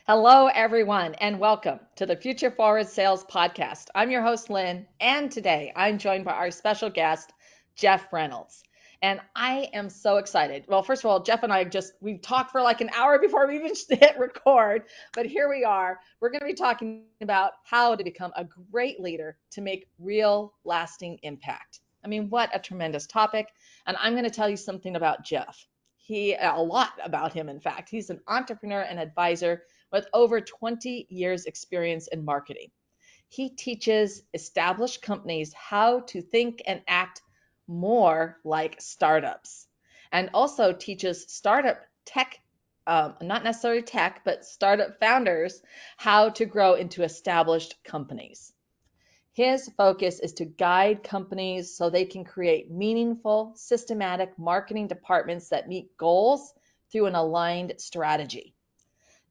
Hello, everyone, and welcome to the Future Forward Sales Podcast. I'm your host, Lynn, and today I'm joined by our special guest, Jeff Reynolds. And I am so excited. Well, first of all, Jeff and we talked for like an hour before we even hit record, but here we are. We're going to be talking about how to become a great leader to make real, lasting impact. I mean, what a tremendous topic. And I'm going to tell you something about Jeff. A lot about him, in fact. He's an entrepreneur and advisor with over 20 years experience in marketing. He teaches established companies how to think and act more like startups, and also teaches startup tech, not necessarily tech, but startup founders how to grow into established companies. His focus is to guide companies so they can create meaningful, systematic marketing departments that meet goals through an aligned strategy.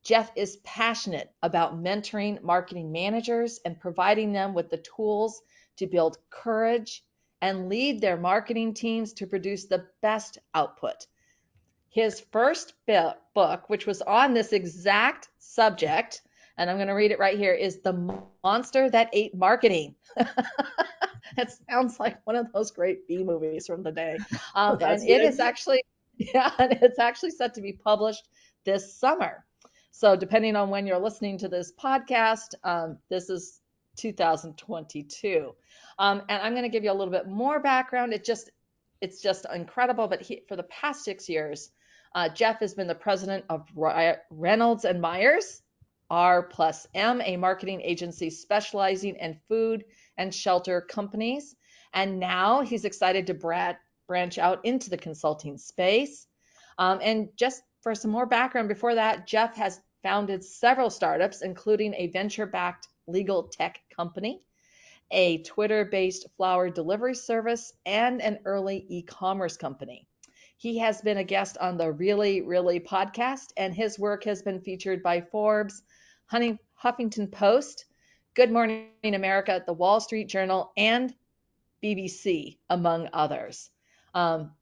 Jeff is passionate about mentoring marketing managers and providing them with the tools to build courage and lead their marketing teams to produce the best output. His first book, which was on this exact subject, and I'm going to read it right here, is The Monster That Ate Marketing. It sounds like one of those great B movies from the day. And That's the it is idea. actually, yeah, and it's actually set to be published this summer. So, depending on when you're listening to this podcast, this is 2022. And I'm going to give you a little bit more background. It's just incredible. But for the past 6 years, Jeff has been the president of Reynolds and Myers, R plus M, a marketing agency specializing in food and shelter companies. And now he's excited to branch out into the consulting space. And just for some more background, before that, Jeff has founded several startups, including a venture backed legal tech company, a Twitter based flower delivery service, and an early e commerce company. He has been a guest on the Really podcast, and his work has been featured by Forbes, Huffington Post, Good Morning America, The Wall Street Journal, and BBC, among others. Um,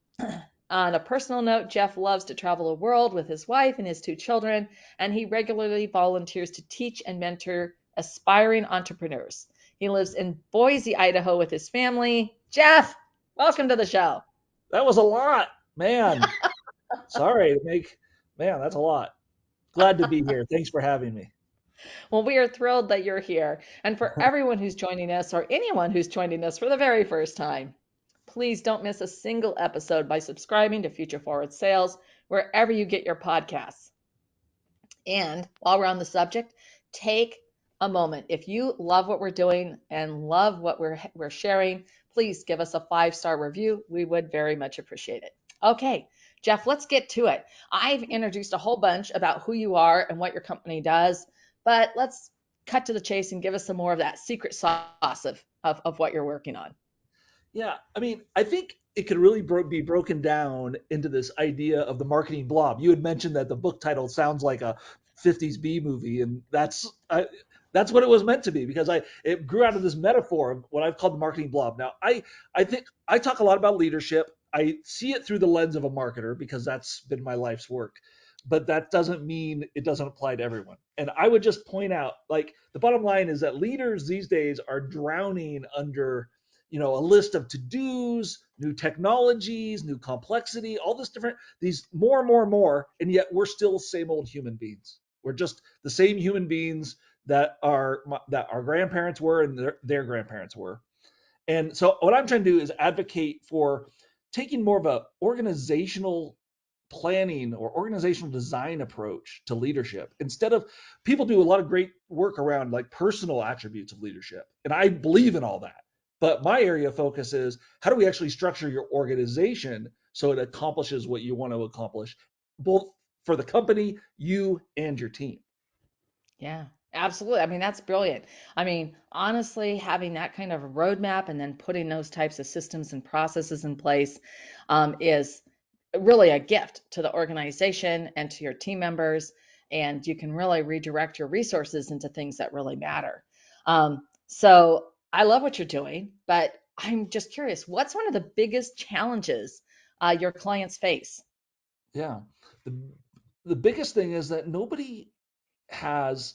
on a personal note, Jeff loves to travel the world with his wife and his two children, and he regularly volunteers to teach and mentor aspiring entrepreneurs. He lives in Boise, Idaho with his family. Jeff, welcome to the show. That was a lot, man. Sorry to make, man, that's a lot. Glad to be here. Thanks for having me. Well, we are thrilled that you're here. And for everyone who's joining us, or anyone who's joining us for the very first time, please don't miss a single episode by subscribing to Future Forward Sales wherever you get your podcasts. And while we're on the subject, take a moment. If you love what we're doing and love what we're sharing, please give us a 5-star review. We would very much appreciate it. Okay, Jeff, let's get to it. I've introduced a whole bunch about who you are and what your company does, but let's cut to the chase and give us some more of that secret sauce of what you're working on. Yeah, I mean, I think it could really be broken down into this idea of the marketing blob. You had mentioned that the book title sounds like a 50s B movie, and that's what it was meant to be because it grew out of this metaphor of what I've called the marketing blob. Now, I think I talk a lot about leadership. I see it through the lens of a marketer because that's been my life's work. But that doesn't mean it doesn't apply to everyone. And I would just point out, like, the bottom line is that leaders these days are drowning under a list of to-dos, new technologies, new complexity, all this different, these more and more and more, and yet we're still same old human beings. We're just the same human beings that our grandparents were and their grandparents were. And so what I'm trying to do is advocate for taking more of a organizational planning or organizational design approach to leadership instead of people do a lot of great work around like personal attributes of leadership, and I believe in all that, but my area of focus is how do we actually structure your organization so it accomplishes what you want to accomplish, both for the company, you, and your team. Yeah, absolutely. I mean, that's brilliant. I mean, honestly, having that kind of a roadmap and then putting those types of systems and processes in place is really a gift to the organization and to your team members. And you can really redirect your resources into things that really matter. So I love what you're doing, but I'm just curious, what's one of the biggest challenges your clients face? Yeah, the, the biggest thing is that nobody has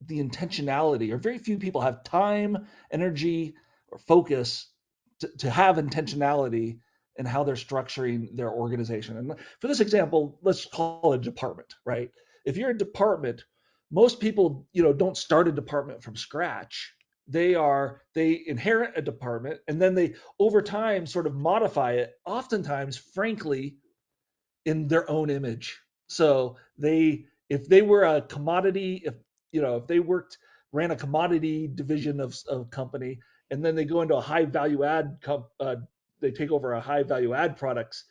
the intentionality, or very few people have time, energy, or focus to have intentionality in how they're structuring their organization. And for this example, let's call it a department, right? If you're a department, most people, don't start a department from scratch. They inherit a department, and then they over time sort of modify it, oftentimes frankly in their own image. So if they were a commodity, if they ran a commodity division of company, and then they go into a high value add, they take over a high value add products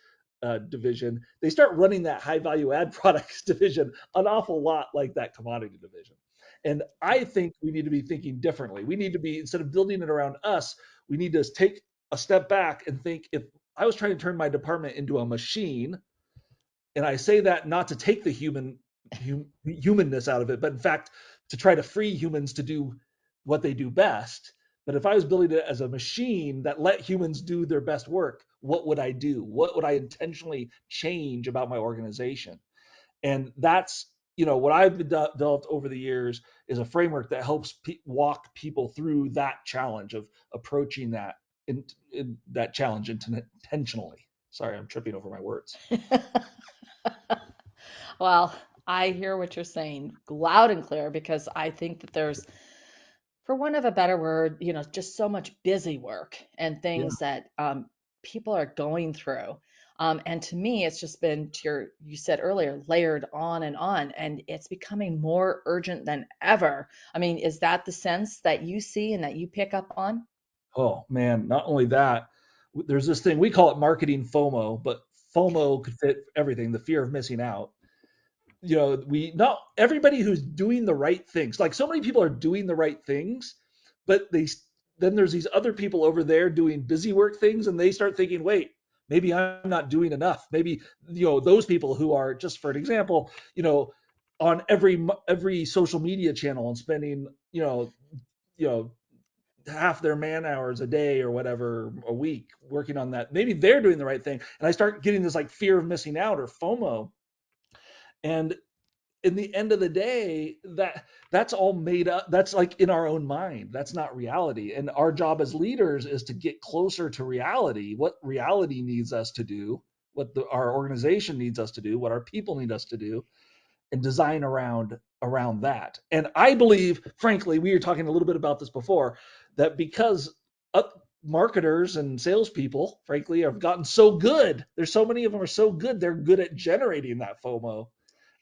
division, they start running that high value add products division an awful lot like that commodity division. And I think we need to be thinking differently. We need to be, instead of building it around us, we need to take a step back and think, if I was trying to turn my department into a machine, and I say that not to take the humanness out of it, but in fact to try to free humans to do what they do best. But if I was building it as a machine that let humans do their best work, what would I do? What would I intentionally change about my organization? And that's, what I've developed over the years is a framework that helps walk people through that challenge of approaching in that challenge intentionally. Sorry, I'm tripping over my words. Well, I hear what you're saying loud and clear because I think that there's, for one of a better word, just so much busy work and Yeah. things that people are going through. And to me, it's just been, you said earlier, layered on, and it's becoming more urgent than ever. I mean, is that the sense that you see and that you pick up on? Oh man, not only that, there's this thing we call it marketing FOMO, but FOMO could fit everything, the fear of missing out. We not everybody who's doing the right things. Like, so many people are doing the right things, but then there's these other people over there doing busy work things, and they start thinking, wait, maybe I'm not doing enough. Maybe, those people who are, just for an example, on every social media channel and spending, you know half their man hours a day or whatever a week working on that. Maybe they're doing the right thing. And I start getting this like fear of missing out, or FOMO. And in the end of the day, that's all made up. That's like in our own mind. That's not reality. And our job as leaders is to get closer to reality, what reality needs us to do, what our organization needs us to do, what our people need us to do, and design around that. And I believe, frankly, we were talking a little bit about this before, that because marketers and salespeople, frankly, have gotten so good. There's so many of them are so good. They're good at generating that FOMO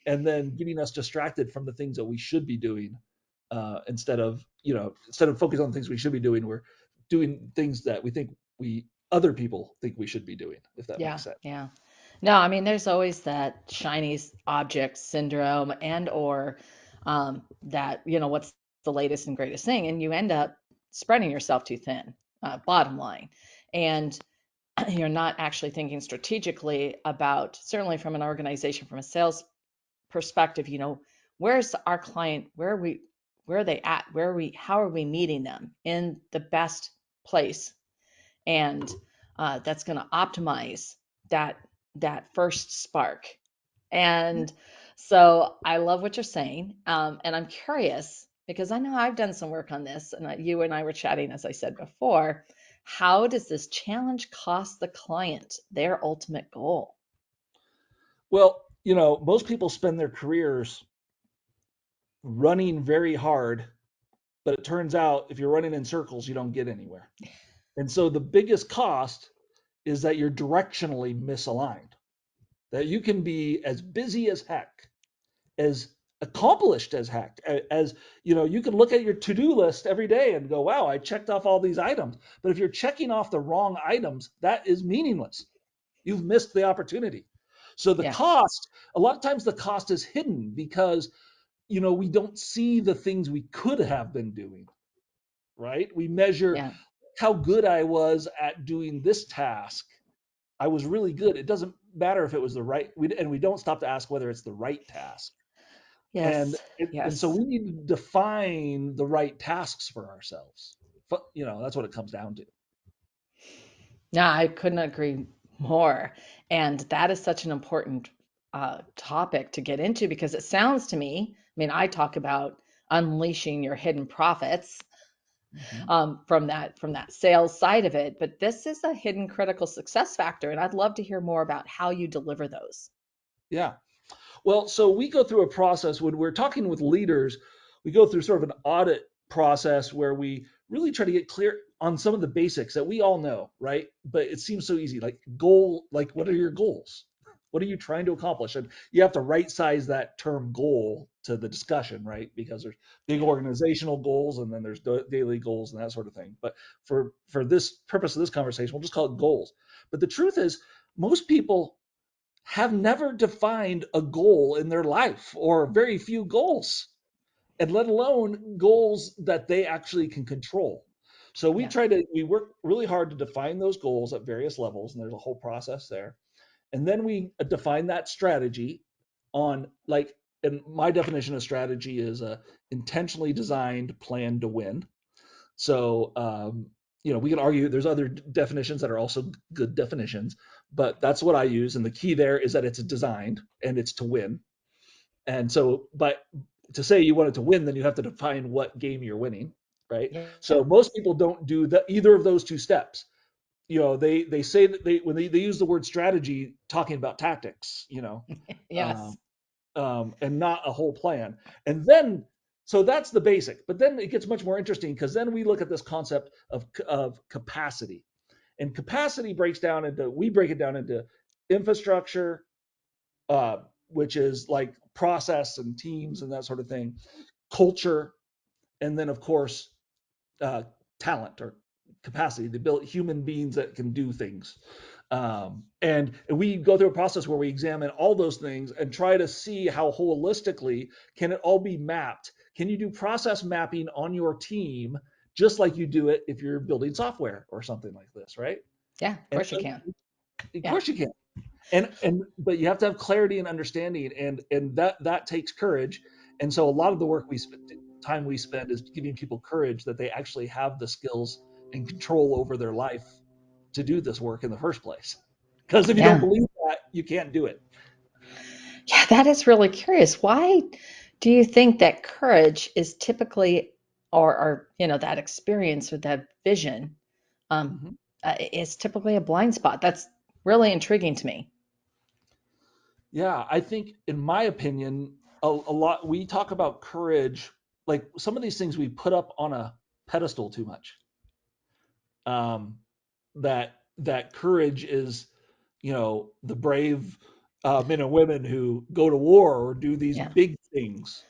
and then getting us distracted from the things that we should be doing. Instead of focusing on things we should be doing, we're doing things that we think we other people think we should be doing, if that Yeah, makes sense. yeah. No, I mean, there's always that shiny object syndrome and or that, what's the latest and greatest thing, and you end up spreading yourself too thin, bottom line. And you're not actually thinking strategically about, certainly from an organization, from a sales perspective, where's our client, where are they at, how are we meeting them in the best place, and that's going to optimize that that first spark. And so I love what you're saying, and I'm curious because I know I've done some work on this, and you and I were chatting, as I said before. How does this challenge cost the client their ultimate goal? Well, most people spend their careers running very hard, but it turns out if you're running in circles, you don't get anywhere. And so the biggest cost is that you're directionally misaligned, that you can be as busy as heck, as accomplished as heck, as you can look at your to-do list every day and go, wow, I checked off all these items. But if you're checking off the wrong items, that is meaningless. You've missed the opportunity. So the Yeah, cost, a lot of times the cost is hidden because we don't see the things we could have been doing, right? We measure yeah, how good I was at doing this task. I was really good. It doesn't matter if it was the right, and we don't stop to ask whether it's the right task. And yes, and so yes. we need to define the right tasks for ourselves. That's what it comes down to. No, I couldn't agree more. And that is such an important. topic to get into because it sounds to me, I mean, I talk about unleashing your hidden profits Mhm. from that sales side of it, but this is a hidden critical success factor, and I'd love to hear more about how you deliver those. Yeah. Well, so we go through a process when we're talking with leaders, we go through sort of an audit process where we really try to get clear on some of the basics that we all know, right? But it seems so easy. Like goal, like what are your goals? What are you trying to accomplish? And you have to right size that term goal to the discussion, right? Because there's big Yeah, organizational goals and then there's daily goals and that sort of thing. But for this purpose of this conversation, we'll just call it goals. But the truth is, most people have never defined a goal in their life or very few goals, and let alone goals that they actually can control. So yeah, we work really hard to define those goals at various levels, and there's a whole process there. And then we define that strategy on like, and my definition of strategy is a intentionally designed plan to win. So, we can argue there's other definitions that are also good definitions, but that's what I use. And the key there is that it's designed and it's to win. And so, but to say you want it to win, then you have to define what game you're winning, right? yeah, So most people don't do either of those two steps. They say that they use the word strategy talking about tactics, um, yes, and not a whole plan. And then, so that's the basic. But then it gets much more interesting because then we look at this concept of capacity. And capacity we break it down into infrastructure, uh, which is like process and teams and that sort of thing, culture, and then, of course, uh, talent or capacity, the ability, human beings that can do things. And we go through a process where we examine all those things and try to see how holistically can it all be mapped. Can you do process mapping on your team just like you do it if you're building software or something like this, right? yeah, of And course you can. of Yeah, course you can. And but you have to have clarity and understanding, and that takes courage. And so a lot of the time we spend is giving people courage that they actually have the skills and control over their life to do this work in the first place. Because if you don't yeah, believe that, you can't do it. yeah, that is really curious. Why do you think that courage is typically, or that experience with that vision, um, Mhm. is typically a blind spot? That's really intriguing to me. Yeah, I think, in my opinion, a lot we talk about courage, like some of these things we put up on a pedestal too much. Um, that courage is, the brave men and women who go to war or do these Yeah, big things.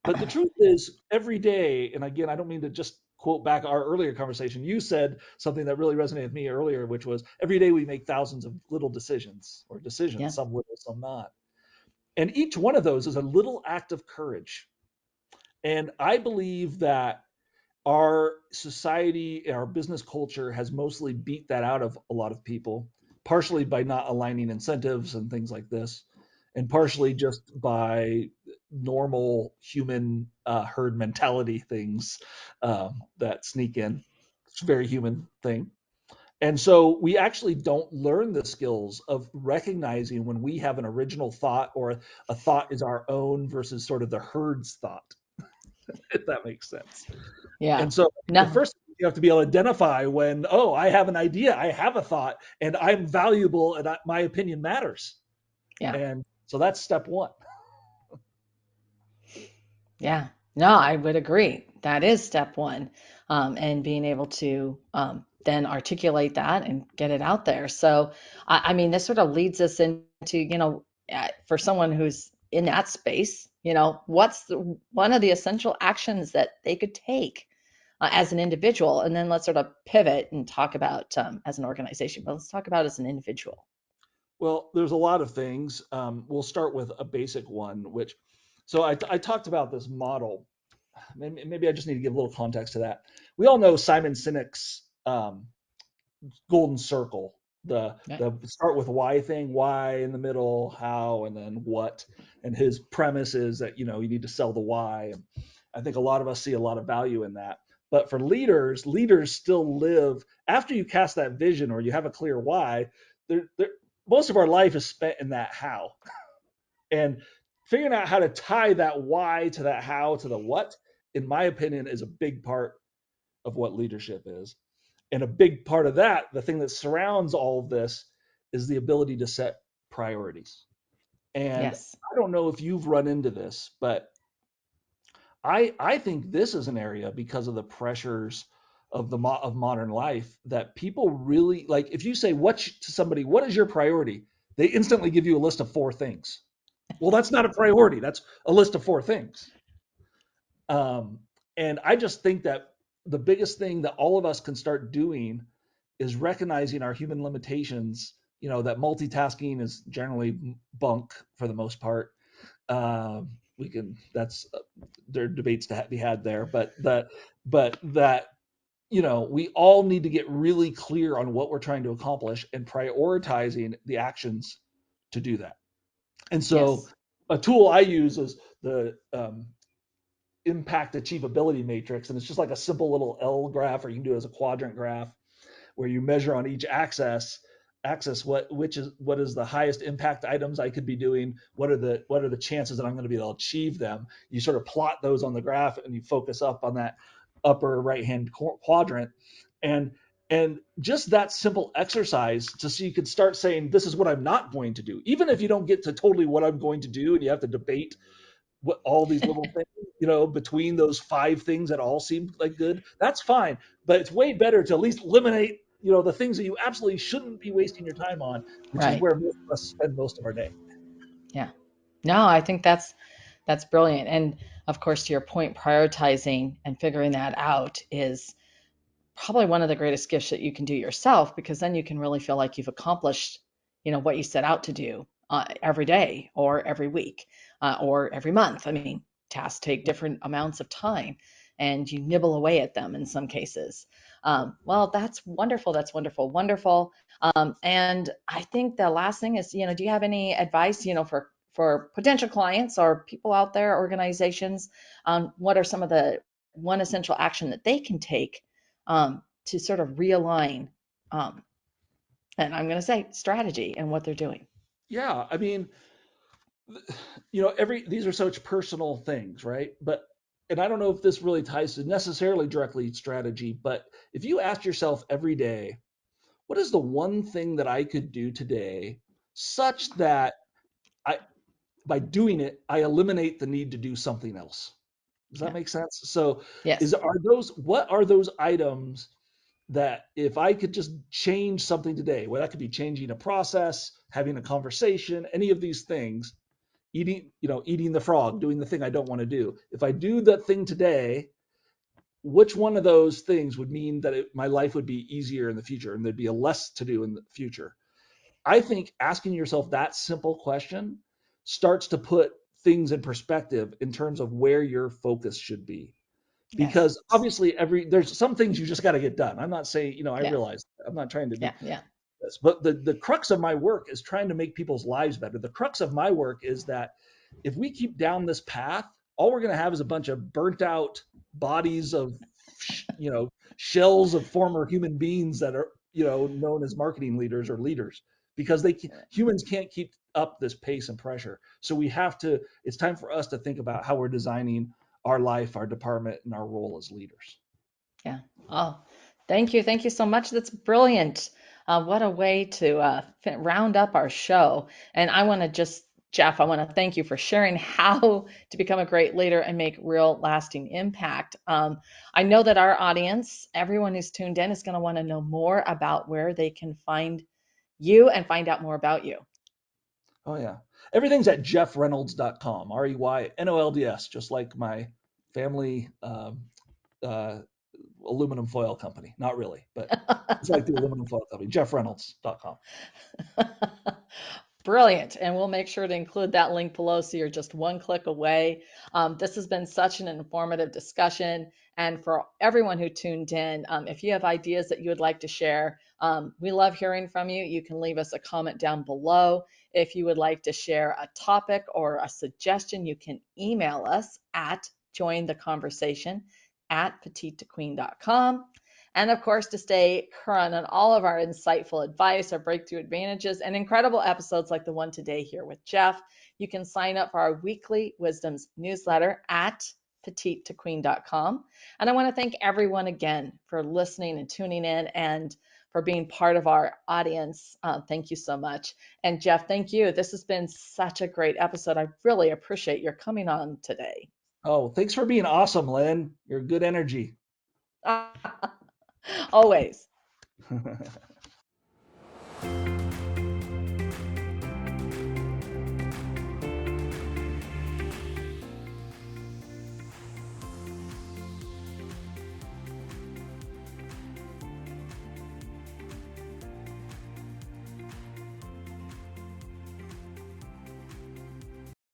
But the truth is, every day, and again, I don't mean to just quote back our earlier conversation. You said something that really resonated with me earlier, which was every day we make thousands of little decisions, yeah, some little, some not. And each one of those is a little act of courage. And I believe that our society, our business culture has mostly beat that out of a lot of people, partially by not aligning incentives and things like this, and partially just by normal human herd mentality things that sneak in. It's a very human thing. And so we actually don't learn the skills of recognizing when we have an original thought or a thought is our own versus sort of the herd's thought, if that makes sense. yeah. And so the No, first thing you have to be able to identify when, oh, I have an idea, I have a thought, and I'm valuable, and my opinion matters. yeah. And so that's step one. Yeah, no, I would agree. That is step one, and being able to then articulate that and get it out there. So, I mean, this sort of leads us into, for someone who's in that space, what's one of the essential actions that they could take as an individual? And then let's sort of pivot and talk about as an organization, but let's talk about as an individual. Well, there's a lot of things. We'll start with a basic one, which, so I talked about this model. Maybe I just need to give a little context to that. We all know Simon Sinek's golden circle, Yeah, the start with why thing, why in the middle, how, and then what. And his premise is that you need to sell the why. And I think a lot of us see a lot of value in that. But for leaders still live after you cast that vision or you have a clear why. They're, most of our life is spent in that how. And figuring out how to tie that why to that how to the what, in my opinion, is a big part of what leadership is. And a big part of that, the thing that surrounds all of this, is the ability to set priorities. And Yes. I don't know if you've run into this, but I think this is an area, because of the pressures of of modern life, that people really like. If you say to somebody, what is your priority? They instantly give you a list of four things. Well, that's not a priority. That's a list of four things. Um, and I just think that the biggest thing that all of us can start doing is recognizing our human limitations. That multitasking is generally bunk for the most part. We can that's There are debates to be had there, but that we all need to get really clear on what we're trying to accomplish and prioritizing the actions to do that. And so, Yes. a tool I use is the impact achievability matrix, and it's just like a simple little L graph, or you can do it as a quadrant graph, where you measure on each axis what is the highest impact items I could be doing, what are the chances that I'm going to be able to achieve them. You sort of plot those on the graph, and you focus up on that upper right hand quadrant, and just that simple exercise, to so you can start saying, this is what I'm not going to do, even if you don't get to totally what I'm going to do, and you have to debate what all these little things, between those five things that all seem like good. That's fine, but it's way better to at least eliminate, the things that you absolutely shouldn't be wasting your time on, which is Right. where most of us spend most of our day. Yeah. No, I think that's brilliant. And of course, to your point, prioritizing and figuring that out is probably one of the greatest gifts that you can do yourself, because then you can really feel like you've accomplished what you set out to do every day or every week or every month. I mean, tasks take different amounts of time and you nibble away at them in some cases. Well, that's wonderful. That's wonderful. Wonderful. And I think the last thing is, do you have any advice, for potential clients or people out there, organizations, what are some of the one essential action that they can take to sort of realign, um, and I'm going to say strategy and what they're doing. Yeah, I mean, every these are such personal things, right? But and I don't know if this really ties to necessarily directly strategy, but if you ask yourself every day, what is the one thing that I could do today such that I by doing it, I eliminate the need to do something else. Does that Yeah. make sense? So, Yes. what are those items that if I could just change something today, well, that could be changing a process, having a conversation, any of these things, eating the frog, doing the thing I don't want to do. If I do that thing today, which one of those things would mean that my life would be easier in the future and there'd be a less to do in the future? I think asking yourself that simple question starts to put things in perspective in terms of where your focus should be. Yes. Because obviously there's some things you just got to get done. I'm not saying, I Yeah. realize I'm not trying to do Yeah. Yeah. this, but the crux of my work is trying to make people's lives better. The crux of my work is that if we keep down this path, all we're going to have is a bunch of burnt out bodies of, shells of former human beings that are, known as marketing leaders or leaders, because humans can't keep up this pace and pressure. So it's time for us to think about how we're designing our life, our department, and our role as leaders. Yeah. Oh, thank you. Thank you so much. That's brilliant. What a way to round up our show. And I want to just, Jeff, I want to thank you for sharing how to become a great leader and make real lasting impact. I know that our audience, everyone who's tuned in, is going to want to know more about where they can find you and find out more about you. Oh yeah. Everything's at jeffreynolds.com. REYNOLDS, just like my family uh, aluminum foil company. Not really, but it's like the aluminum foil company. jeffreynolds.com. Brilliant. And we'll make sure to include that link below so you're just one click away. This has been such an informative discussion. And for everyone who tuned in, if you have ideas that you would like to share, we love hearing from you. You can leave us a comment down below. If you would like to share a topic or a suggestion, you can email us at jointheconversation at petitequeen.com. And of course, to stay current on all of our insightful advice, our breakthrough advantages, and incredible episodes like the one today here with Jeff, you can sign up for our weekly Wisdoms newsletter at petitetoqueen.com. And I want to thank everyone again for listening and tuning in and for being part of our audience. Thank you so much. And Jeff, thank you. This has been such a great episode. I really appreciate your coming on today. Oh, thanks for being awesome, Lynn. You're good energy. Always.